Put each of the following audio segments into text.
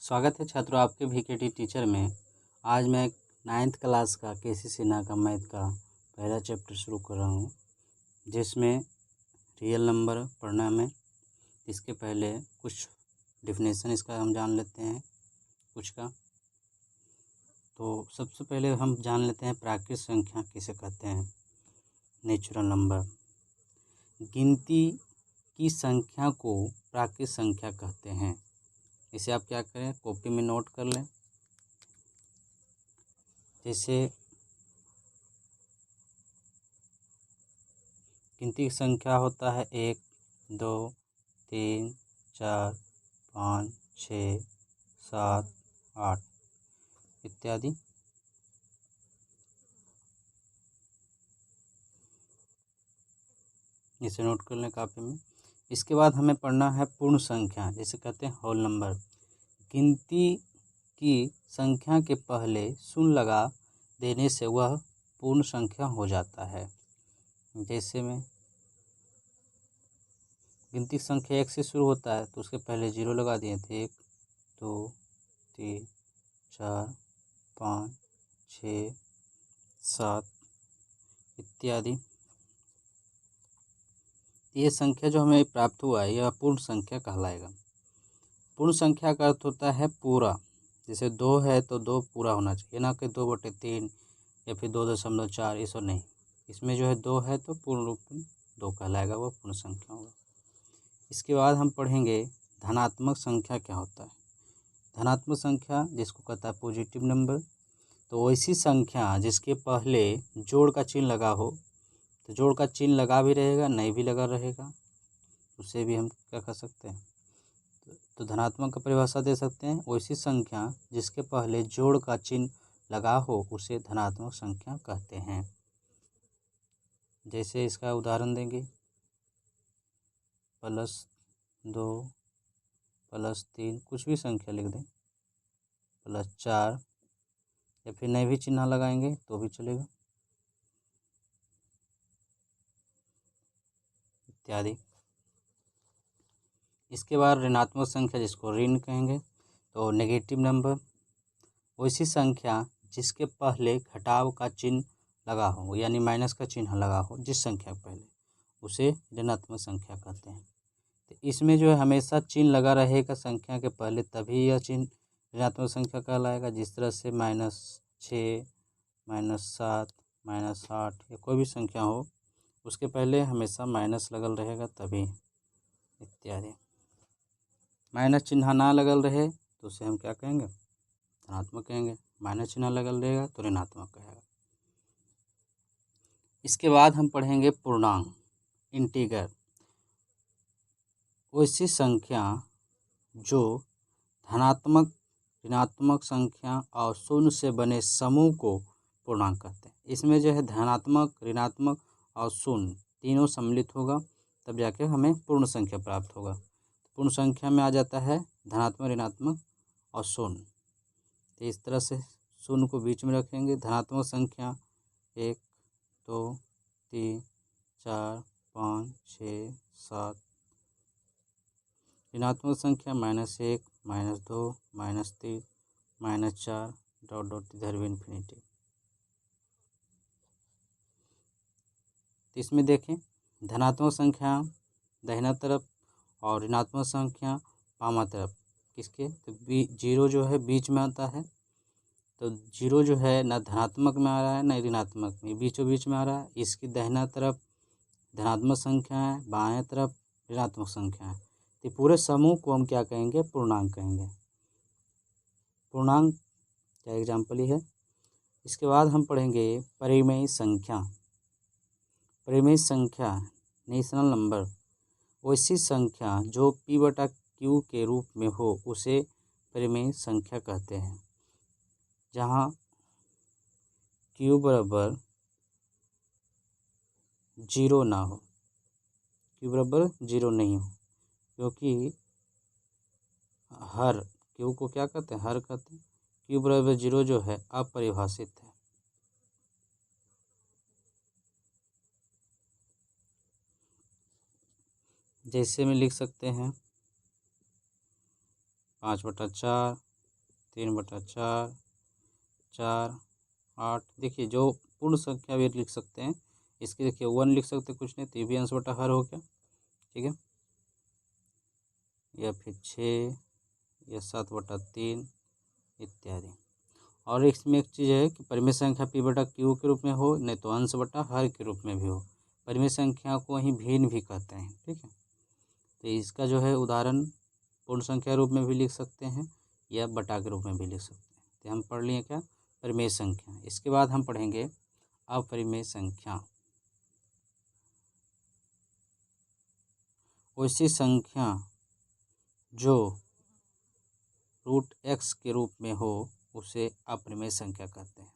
स्वागत है छात्रों आपके VKT टीचर में। आज मैं 9th क्लास का KC सिन्हा का मैथ का पहला चैप्टर शुरू कर रहा हूँ, जिसमें रियल नंबर पढ़ना है। इसके पहले कुछ डिफिनेशन इसका हम जान लेते हैं कुछ का। तो सबसे पहले हम जान लेते हैं प्राकृतिक संख्या किसे कहते हैं। नेचुरल नंबर, गिनती की संख्या को प्राकृतिक संख्या कहते हैं। इसे आप क्या करें, कॉपी में नोट कर लें। जैसे गिनती की संख्या होता है 1, 2, 3, 4, 5, 6, 7, 8 इत्यादि। इसे नोट कर लें कापी में। इसके बाद हमें पढ़ना है पूर्ण संख्या, जैसे कहते हैं होल नंबर। गिनती की संख्या के पहले शून्य लगा देने से वह पूर्ण संख्या हो जाता है। जैसे में गिनती संख्या 1 से शुरू होता है तो उसके पहले 0 लगा दिए थे। 1, 2, 3, 4, 5, 6, 7 इत्यादि। ये संख्या जो हमें प्राप्त हुआ है यह पूर्ण संख्या कहलाएगा। पूर्ण संख्या का अर्थ होता है पूरा। जैसे 2 है तो 2 पूरा होना चाहिए, ना कि 2/3 या फिर 2.4, ये सब नहीं। इसमें जो है 2 है तो पूर्ण रूप में 2 कहलाएगा, वह पूर्ण संख्या होगा। इसके बाद हम पढ़ेंगे धनात्मक संख्या क्या होता है। धनात्मक संख्या जिसको कहता है पॉजिटिव नंबर। तो वैसी संख्या जिसके पहले जोड़ का चिन्ह लगा हो, तो जोड़ का चिन्ह लगा भी रहेगा, नहीं भी लगा रहेगा, उसे भी हम क्या कह सकते हैं, तो धनात्मक का परिभाषा दे सकते हैं। वैसी संख्या जिसके पहले जोड़ का चिन्ह लगा हो उसे धनात्मक संख्या कहते हैं। जैसे इसका उदाहरण देंगे, +2, +3, कुछ भी संख्या लिख दें, +4, या फिर नहीं भी चिन्ह लगाएंगे तो भी चलेगा, इत्यादि। इसके बाद ऋणात्मक संख्या जिसको ऋण कहेंगे, तो नेगेटिव नंबर। वैसी संख्या जिसके पहले घटाव का चिन्ह लगा हो, यानी माइनस का चिन्ह लगा हो जिस संख्या के पहले, उसे ऋणात्मक संख्या कहते हैं। तो इसमें जो है हमेशा चिन्ह लगा रहेगा संख्या के पहले, तभी यह चिन्ह ऋणात्मक संख्या कहलाएगा। जिस तरह से -6, -7, -8 या कोई भी संख्या हो उसके पहले हमेशा माइनस लगल रहेगा तभी, इत्यादि। माइनस चिन्ह ना लगल रहे तो उसे हम क्या कहेंगे, धनात्मक कहेंगे। माइनस चिन्ह लगल रहेगा तो ऋणात्मक कहेगा। इसके बाद हम पढ़ेंगे पूर्णांक, इंटीगर। वैसी संख्या जो धनात्मक, ऋणात्मक संख्या और शून्य से बने समूह को पूर्णांक कहते हैं। इसमें जो है धनात्मक, ऋणात्मक और शून्य तीनों सम्मिलित होगा, तब जाके हमें पूर्ण संख्या प्राप्त होगा। पूर्ण संख्या में आ जाता है धनात्मक, ऋणात्मक और शून्य। तो इस तरह से शून्य को बीच में रखेंगे। धनात्मक संख्या 1, 2, 3, 4, 5, 6, 7। ऋणात्मक संख्या -1, -2, -3, -4 ... इधर भी इन्फिनिटी। इसमें देखें, धनात्मक संख्या दाहिना तरफ और ऋणात्मक संख्या बामा तरफ। किसके, तो 0 जो है बीच में आता है। तो 0 जो है ना धनात्मक में आ रहा है ना ऋणात्मक में, बीचों बीच में आ रहा है। इसकी दाहिना तरफ धनात्मक संख्या है, बाएं तरफ ऋणात्मक संख्या है। तो पूरे समूह को हम क्या कहेंगे, पूर्णांक कहेंगे। पूर्णांक का एग्जाम्पल ही है। इसके बाद हम पढ़ेंगे परिमेय संख्या। परिमेय संख्या, नेशनल नंबर। वैसी संख्या जो P/Q के रूप में हो उसे परिमेय संख्या कहते हैं। जहाँ Q बराबर 0 ना हो, Q बराबर 0 नहीं हो, क्योंकि हर, Q को क्या कहते हैं, हर कहते हैं। Q बराबर 0 जो है अपरिभाषित है। जैसे में लिख सकते हैं 5/4, 3/4, 4, 8। देखिए जो पूर्ण संख्या भी लिख सकते हैं, इसके देखिए 1 लिख सकते हैं, कुछ नहीं तो ये भी अंश बटा हर हो गया, ठीक है। या फिर 6 या 7/3 इत्यादि। और इसमें एक चीज़ है कि परिमेय संख्या p/q के रूप में हो, नहीं तो अंश बटा हर के रूप में भी हो। परिमेय संख्या को वहीं भिन्न भी कहते हैं, ठीक है। तो इसका जो है उदाहरण पूर्ण संख्या रूप में भी लिख सकते हैं या बटा के रूप में भी लिख सकते हैं। तो हम पढ़ लिए क्या, परिमेय संख्या। इसके बाद हम पढ़ेंगे अपरिमेय संख्या। वैसी संख्या जो √x के रूप में हो उसे अपरिमेय संख्या कहते हैं।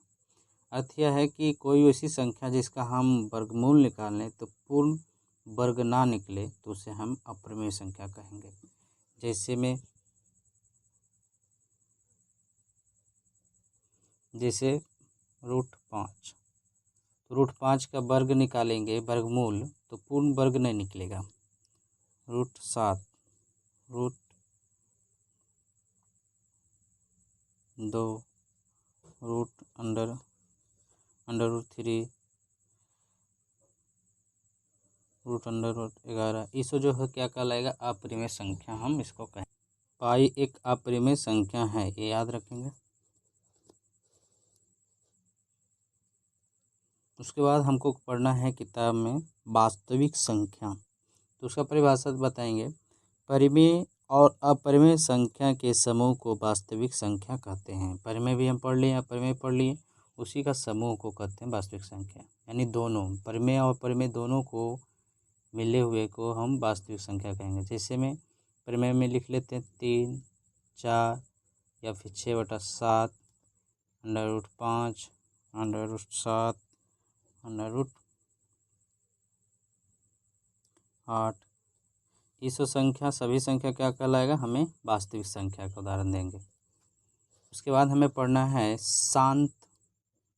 अर्थ यह है कि कोई ऐसी संख्या जिसका हम वर्गमूल निकालें तो पूर्ण वर्ग ना निकले तो उसे हम अपरिमेय संख्या कहेंगे। जैसे √5, तो √5 का वर्ग निकालेंगे वर्गमूल तो पूर्ण वर्ग नहीं निकलेगा। √7, √2, √√3, √11, इसको जो है क्या कहलाएगा, अपरिमेय संख्या हम इसको कहें। पाई एक अपरिमेय संख्या है, ये याद रखेंगे। उसके बाद हमको पढ़ना है किताब में वास्तविक संख्या, तो उसका परिभाषा बताएंगे। परिमेय और अपरिमेय संख्या के समूह को वास्तविक संख्या कहते हैं। परिमेय भी हम पढ़ लिए, अपरिमेय पढ़ लिए, उसी का समूह को कहते हैं वास्तविक संख्या। यानी दोनों परिमेय और अपरिमेय दोनों को मिले हुए को हम वास्तविक संख्या कहेंगे। जैसे में परिमेय में लिख लेते हैं 3, 4 या फिर 6/7, √5, √7, √8। इस संख्या सभी संख्या क्या कहलाएगा, हमें वास्तविक संख्या का उदाहरण देंगे। उसके बाद हमें पढ़ना है शांत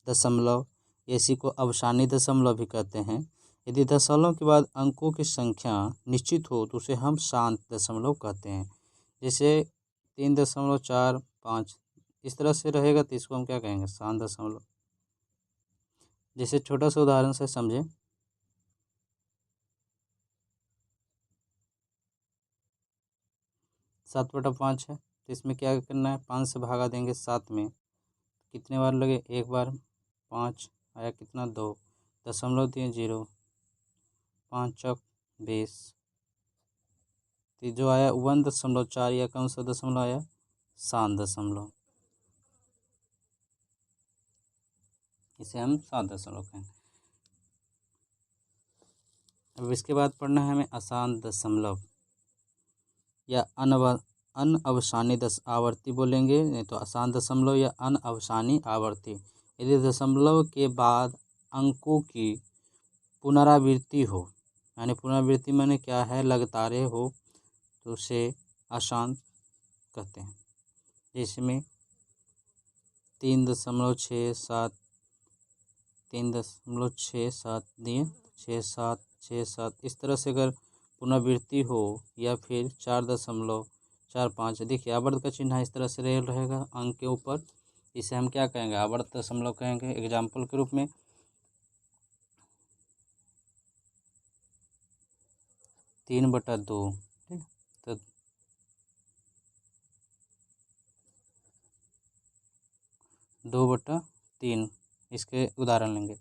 दशमलव, इसी को अवसानी दशमलव भी कहते हैं। यदि दशमलव के बाद अंकों की संख्या निश्चित हो तो उसे हम शांत दशमलव कहते हैं। जैसे 3.45 इस तरह से रहेगा तो इसको हम क्या कहेंगे, शांत दशमलव। जैसे छोटा सा उदाहरण से समझें, 7/5 है, तो इसमें क्या करना है, 5 से भागा देंगे 7 में, कितने बार लगे, एक बार, 5 आया कितना, 2, दशमलव दिए 0, 5 चौक 20, तो जो आया 1.4 या कौन सा दशमलव आया, शांत दशमलव। इसे हम शांत दशमलव कहेंगे। अब इसके बाद पढ़ना है हमें अशांत दशमलव या अनअवसानी आवर्ती बोलेंगे, नहीं तो अशांत दशमलव या अनअवसानी आवर्ती। यदि दशमलव के बाद अंकों की पुनरावृत्ति हो, यानी पुनरावृत्ति माने क्या है, लगातार हो, तो उसे अशांत कहते हैं। जिसमें 3.67, 3.67 दिए, 6.7, इस तरह से अगर पुनरावृत्ति हो, या फिर 4.45, देखिए आवर्त का चिन्ह इस तरह से रहेगा अंक के ऊपर, इसे हम क्या कहेंगे, आवर्त दशमलव कहेंगे। एग्जाम्पल के रूप में 3/2, ठीक, तो 2/3 इसके उदाहरण लेंगे।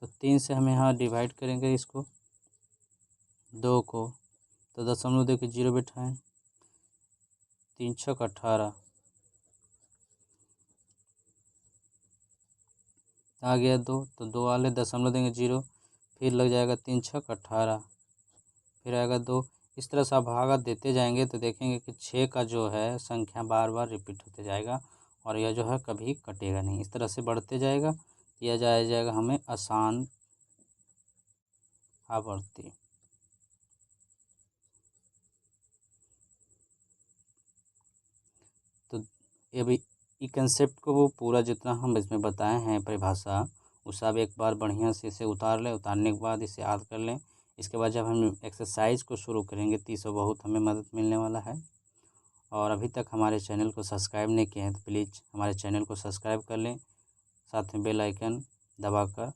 तो 3 से हम यहाँ डिवाइड करेंगे इसको 2 को, तो दशमलव दे के 0 बिठाएँ, 3 छक 18 आ गया 2, तो 2 वाले दशमलव देंगे 0, फिर लग जाएगा 3 छक 18, फिर आएगा 2। इस तरह से आप भागा देते जाएंगे तो देखेंगे कि 6 का जो है संख्या बार बार रिपीट होते जाएगा और यह जो है कभी कटेगा नहीं। इस तरह से बढ़ते जाएगा, यह जाएगा हमें अशांत आवर्ती। तो अभी ये कंसेप्ट को वो पूरा जितना हम इसमें बताए हैं परिभाषा, उसे आप एक बार बढ़िया से इसे उतार लें। उतारने के बाद इसे याद कर लें। इसके बाद जब हम एक्सरसाइज को शुरू करेंगे तो इससे बहुत हमें मदद मिलने वाला है। और अभी तक हमारे चैनल को सब्सक्राइब नहीं किए हैं तो प्लीज़ हमारे चैनल को सब्सक्राइब कर लें, साथ में बेल आइकन दबाकर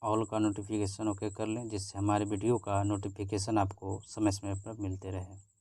ऑल का नोटिफिकेशन ओके कर लें, जिससे हमारे वीडियो का नोटिफिकेशन आपको समय समय पर मिलते रहे।